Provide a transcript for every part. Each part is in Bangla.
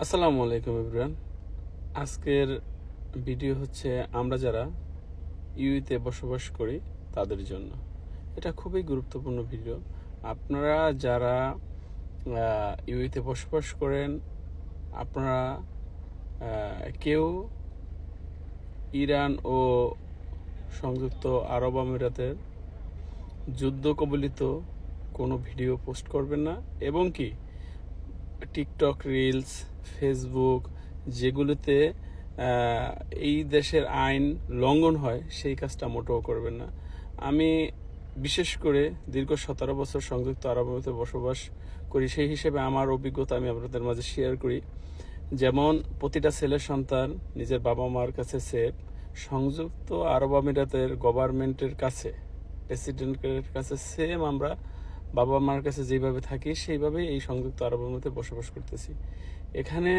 আসসালামু আলাইকুম এভরিওয়ান। আজকের ভিডিও হচ্ছে আমরা যারা ইউইতে বসবাস করি তাদের জন্য। এটা খুবই গুরুত্বপূর্ণ ভিডিও। আপনারা যারা ইউইতে বসবাস করেন, আপনারা কেউ ইরান ও সংযুক্ত আরব আমিরাতের যুদ্ধ কবলিত কোনো ভিডিও পোস্ট করবেন না, এবং কি টিকটক রিলস, ফেসবুক যেগুলোতে এই দেশের আইন লঙ্ঘন হয় সেই কাজটা মোটেও করবেন না। আমি বিশেষ করে দীর্ঘ 17 বছর সংযুক্ত আরব আমিরাতে বসবাস করি, সেই হিসেবে আমার অভিজ্ঞতা আমি আপনাদের মাঝে শেয়ার করি। যেমন প্রতিটা ছেলের সন্তান নিজের বাবা মার কাছে সেফ, সংযুক্ত আরব আমিরাতের গভর্নমেন্টের কাছে, প্রেসিডেন্টের কাছে সেম আমরা বাবা মার কাছে যেভাবে থাকি সেইভাবেই এই সংযুক্ত আরব আমিরাতে বসবাস করতেছি। এখানে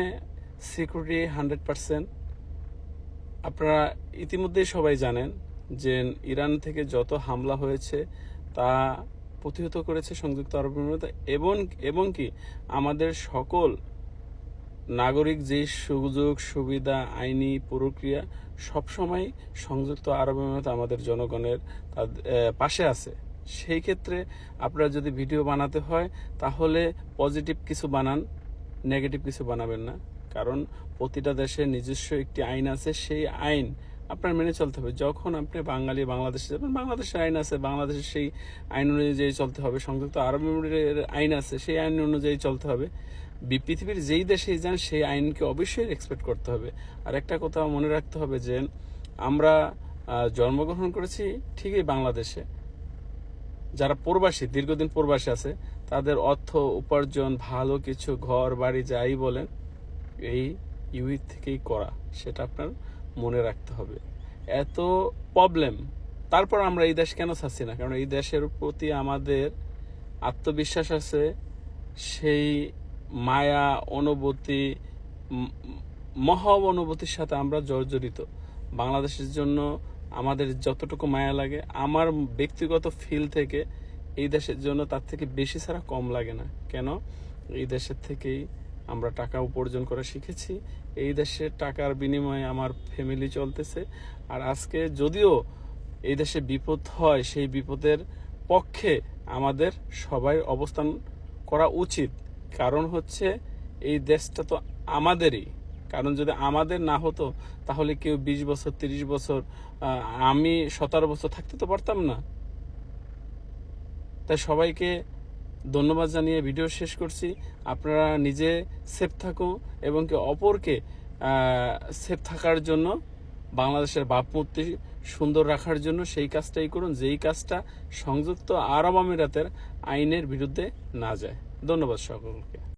সিকিউরিটি 100%। আপনারা ইতিমধ্যেই সবাই জানেন যে ইরান থেকে যত হামলা হয়েছে তা প্রতিহত করেছে সংযুক্ত আরব আমিরাত, এবং কি আমাদের সকল নাগরিক যে সুযোগ সুবিধা, আইনি প্রক্রিয়া সবসময় সংযুক্ত আরব আমিরাত আমাদের জনগণের পাশে আছে। সেই ক্ষেত্রে আপনারা যদি ভিডিও বানাতে হয় তাহলে পজিটিভ কিছু বানান, নেগেটিভ কিছু বানাবেন না। কারণ প্রতিটা দেশের নিজস্ব একটি আইন আছে, সেই আইন আপনার মেনে চলতে হবে। যখন আপনি বাংলাদেশে যাবেন, বাংলাদেশের আইন আছে, বাংলাদেশের সেই আইন অনুযায়ী চলতে হবে। সংযুক্ত আরব আমিরাতের আইন আছে, সেই আইন অনুযায়ী চলতে হবে। পৃথিবীর যেই দেশেই যান সেই আইনকে অবশ্যই রেসপেক্ট করতে হবে। আর একটা কথা মনে রাখতে হবে যে আমরা জন্মগ্রহণ করেছি ঠিকই বাংলাদেশে, যারা প্রবাসী, দীর্ঘদিন প্রবাসী আছে, তাদের অর্থ উপার্জন, ভালো কিছু ঘর বাড়ি যাই বলেন, এই ইউই থেকেই করা, সেটা আপনার মনে রাখতে হবে। এত প্রবলেম, তারপর আমরা এই দেশ কেন চাচ্ছি না? কারণ এই দেশের প্রতি আমাদের আত্মবিশ্বাস আছে, সেই মায়া অনুভূতি, মহা অনুভূতির সাথে আমরা জর্জরিত। বাংলাদেশের জন্য আমাদের যতটুকু মায়া লাগে, আমার ব্যক্তিগত ফিল থেকে এই দেশের জন্য তার থেকে বেশি ছাড়া কম লাগে না। কেন? এই দেশের থেকেই আমরা টাকা উপার্জন করা শিখেছি, এই দেশের টাকার বিনিময়ে আমার ফ্যামিলি চলতেছে। আর আজকে যদিও এই দেশে বিপদ হয়, সেই বিপদের পক্ষে আমাদের সবাই অবস্থান করা উচিত। কারণ হচ্ছে এই দেশটা তো আমাদেরই। কারণ যদি আমাদের না হতো তাহলে কেউ 20 বছর 30 বছর, আমি 17 বছর থাকতে তো পারতাম না। তাই সবাইকে ধন্যবাদ জানিয়ে ভিডিও শেষ করছি। আপনারা নিজে সেফ থাকুন, এবং কি অপরকে সেফ থাকার জন্য, বাংলাদেশের ভাবমূর্তি সুন্দর রাখার জন্য সেই কাজটাই করুন, যেই কাজটা সংযুক্ত আরব আমিরাতের আইনের বিরুদ্ধে না যায়। ধন্যবাদ সকলকে।